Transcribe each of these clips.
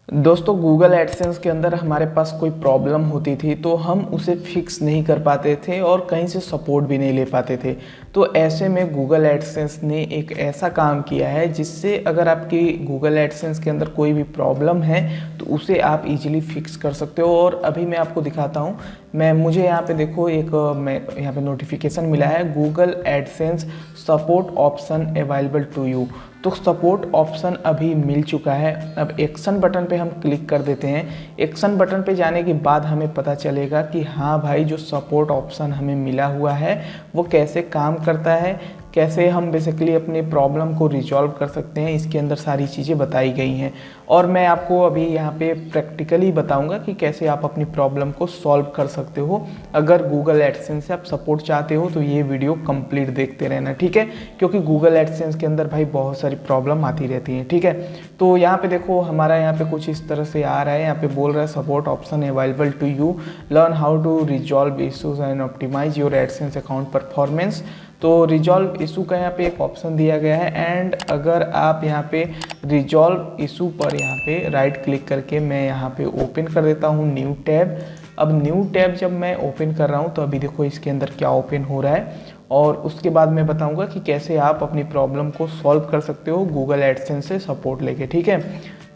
दोस्तों Google AdSense के अंदर हमारे पास कोई प्रॉब्लम होती थी तो हम उसे फिक्स नहीं कर पाते थे और कहीं से सपोर्ट भी नहीं ले पाते थे। तो ऐसे में गूगल एडसेंस ने एक ऐसा काम किया है जिससे अगर आपकी गूगल एडसेंस के अंदर कोई भी प्रॉब्लम है तो उसे आप इजीली फिक्स कर सकते हो। और अभी मैं आपको दिखाता हूँ। मुझे यहाँ पे देखो मैं यहाँ पे नोटिफिकेशन मिला है, Google AdSense support option available to you. तो सपोर्ट ऑप्शन अभी मिल चुका है। अब एक्शन बटन पे हम क्लिक कर देते हैं। एक्शन बटन पे जाने के बाद हमें पता चलेगा कि हाँ भाई, जो सपोर्ट ऑप्शन हमें मिला हुआ है वो कैसे काम करता है, कैसे हम बेसिकली अपनी प्रॉब्लम को रिजॉल्व कर सकते हैं। इसके अंदर सारी चीज़ें बताई गई हैं और मैं आपको अभी यहाँ पे प्रैक्टिकली बताऊंगा कि कैसे आप अपनी प्रॉब्लम को सॉल्व कर सकते हो। अगर गूगल एडसेंस से आप सपोर्ट चाहते हो तो ये वीडियो कंप्लीट देखते रहना, ठीक है, क्योंकि गूगल एडसेंस के अंदर भाई बहुत सारी प्रॉब्लम आती रहती हैं, ठीक है। तो यहाँ पे देखो हमारा यहाँ पे कुछ इस तरह से आ रहा है। यहाँ पे बोल रहा है support option available to you, learn how to resolve issues and optimise your AdSense account performance. तो रिजॉल्व इशू का यहाँ पे एक ऑप्शन दिया गया है एंड अगर आप यहाँ पे रिजॉल्व इशू पर यहाँ पे राइट क्लिक करके मैं यहाँ पे ओपन कर देता हूँ न्यू टैब। अब न्यू टैब जब मैं ओपन कर रहा हूँ तो अभी देखो इसके अंदर क्या ओपन हो रहा है और उसके बाद मैं बताऊँगा कि कैसे आप अपनी प्रॉब्लम को सॉल्व कर सकते हो गूगल एडसेंस से सपोर्ट लेके, ठीक है।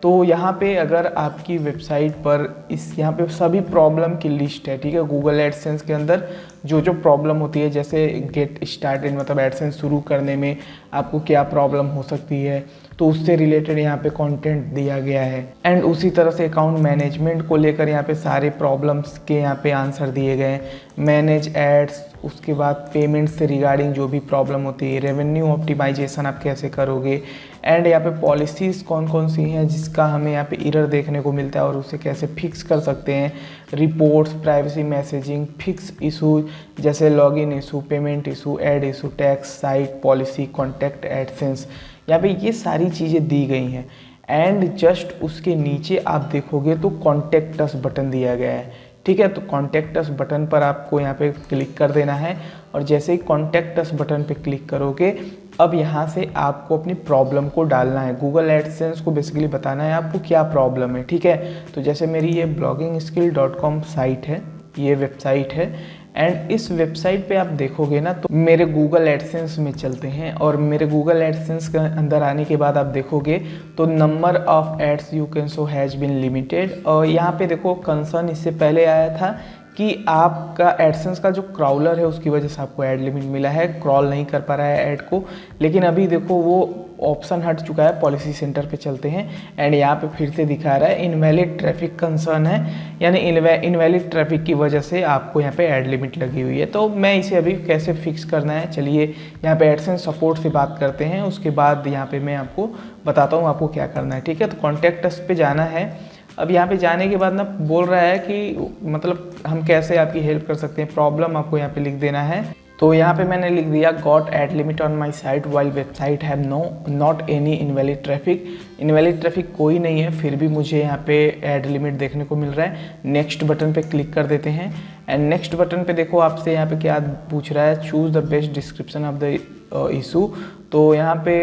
तो यहाँ पे अगर आपकी वेबसाइट पर यहाँ पे सभी प्रॉब्लम की लिस्ट है, ठीक है। गूगल एडसेंस के अंदर जो जो प्रॉब्लम होती है, जैसे गेट स्टार्टेड मतलब एडसेंस शुरू करने में आपको क्या प्रॉब्लम हो सकती है, तो उससे रिलेटेड यहाँ पे कंटेंट दिया गया है। एंड उसी तरह से अकाउंट मैनेजमेंट को लेकर यहाँ पे सारे प्रॉब्लम्स के यहाँ पे आंसर दिए गए हैं। मैनेज एड्स, उसके बाद पेमेंट से रिगार्डिंग जो भी प्रॉब्लम होती है, रेवेन्यू ऑप्टिमाइजेशन आप कैसे करोगे, एंड यहाँ पे पॉलिसीज़ कौन कौन सी हैं जिसका हमें यहाँ पे एरर देखने को मिलता है और उसे कैसे फिक्स कर सकते हैं, reports, privacy messaging, fix issue जैसे login issue, payment issue, ad issue, tax, site policy, contact AdSense, यहाँ पे ये सारी चीज़ें दी गई हैं। एंड जस्ट उसके नीचे आप देखोगे तो कॉन्टैक्ट अस बटन दिया गया है, ठीक है। तो कॉन्टैक्ट अस बटन पर आपको यहाँ पे क्लिक कर देना है और जैसे ही कॉन्टैक्ट अस बटन पे क्लिक करोगे अब यहाँ से आपको अपनी प्रॉब्लम को डालना है। गूगल एडसेंस को बेसिकली बताना है आपको क्या प्रॉब्लम है, ठीक है। तो जैसे मेरी ये bloggingskill.com साइट है, ये वेबसाइट है एंड इस वेबसाइट पे आप देखोगे ना तो मेरे गूगल एडसेंस में चलते हैं और मेरे गूगल एडसेंस के अंदर आने के बाद आप देखोगे तो number of ads you can show has been limited. और यहाँ पे देखो कंसर्न इससे पहले आया था कि आपका एडसेंस का जो क्राउलर है उसकी वजह से आपको ऐड लिमिट मिला है, क्रॉल नहीं कर पा रहा है ऐड को। लेकिन अभी देखो वो ऑप्शन हट चुका है, पॉलिसी सेंटर पे चलते हैं एंड यहाँ पे फिर से दिखा रहा है इनवैलिड ट्रैफिक कंसर्न है, यानी इनवैलिड ट्रैफिक की वजह से आपको यहाँ पे ऐड लिमिट लगी हुई है। तो मैं इसे अभी कैसे फिक्स करना है, चलिए यहाँ पे एडसेंस सपोर्ट से बात करते हैं, उसके बाद यहाँ पे मैं आपको बताता हूँ आपको क्या करना है, ठीक है। तो कॉन्टैक्ट अस पे जाना है। अब यहाँ पे जाने के बाद ना बोल रहा है कि मतलब हम कैसे आपकी हेल्प कर सकते हैं, प्रॉब्लम आपको यहाँ पे लिख देना है। तो यहाँ पे मैंने लिख दिया got ad limit on my site while website have not any invalid traffic. Invalid traffic कोई नहीं है, फिर भी मुझे यहाँ पे ऐड लिमिट देखने को मिल रहा है। नेक्स्ट बटन पे क्लिक कर देते हैं एंड नेक्स्ट बटन पे देखो आपसे यहाँ पे क्या पूछ रहा है, choose the best description of the issue. तो यहाँ पे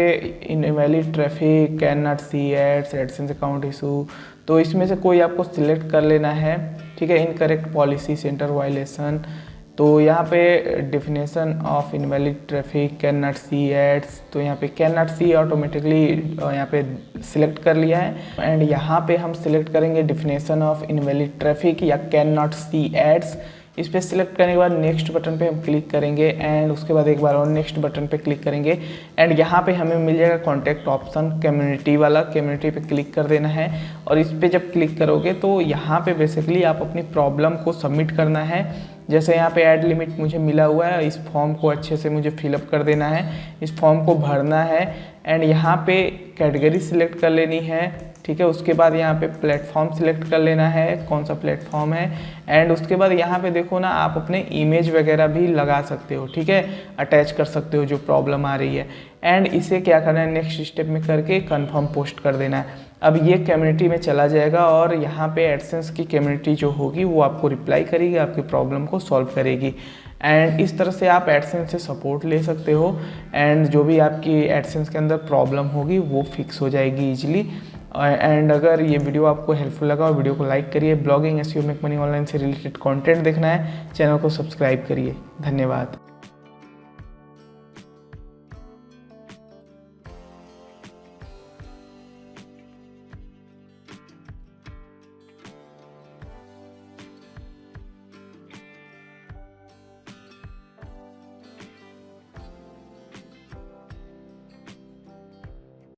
invalid traffic, can not see ads, AdSense account issue, तो इसमें से कोई आपको सिलेक्ट कर लेना है, ठीक है। इनकरेक्ट पॉलिसी सेंटर वायलेशन, तो यहाँ पे definition of invalid traffic, can not see ads, तो यहाँ पे कैन नॉट सी ऑटोमेटिकली यहाँ पे सिलेक्ट कर लिया है एंड यहाँ पे हम सिलेक्ट करेंगे डिफिनेशन ऑफ इनवैलिड ट्रैफिक या कैन नॉट सी एड्स। इस पर सिलेक्ट करने के बाद नेक्स्ट बटन पे हम क्लिक करेंगे एंड उसके बाद एक बार और नेक्स्ट बटन पे क्लिक करेंगे एंड यहाँ पे हमें मिल जाएगा कॉन्टैक्ट ऑप्शन, कम्युनिटी वाला, कम्युनिटी पे क्लिक कर देना है। और इस पे जब क्लिक करोगे तो यहाँ पे बेसिकली आप अपनी प्रॉब्लम को सबमिट करना है। जैसे यहाँ पे ऐड लिमिट मुझे मिला हुआ है, इस फॉर्म को अच्छे से मुझे फिलअप कर देना है, इस फॉर्म को भरना है एंड यहाँ पे कैटेगरी सिलेक्ट कर लेनी है, ठीक है। उसके बाद यहाँ पे प्लेटफॉर्म सिलेक्ट कर लेना है, कौन सा प्लेटफॉर्म है एंड उसके बाद यहाँ पे देखो ना आप अपने इमेज वगैरह भी लगा सकते हो, ठीक है, अटैच कर सकते हो जो प्रॉब्लम आ रही है एंड इसे क्या करना है नेक्स्ट स्टेप में करके कंफर्म पोस्ट कर देना है। अब ये कम्युनिटी में चला जाएगा और यहाँ पे एडसेंस की कम्युनिटी जो होगी वो आपको रिप्लाई करेगी, आपकी प्रॉब्लम को सॉल्व करेगी एंड इस तरह से आप एडसेंस से सपोर्ट ले सकते हो एंड जो भी आपकी एडसेंस के अंदर प्रॉब्लम होगी वो फिक्स हो जाएगी ईजिली। एंड अगर ये वीडियो आपको हेल्पफुल लगा और वीडियो को लाइक करिए। Blogging, SEO, make money online से रिलेटेड कंटेंट देखना है, चैनल को सब्सक्राइब करिए। धन्यवाद।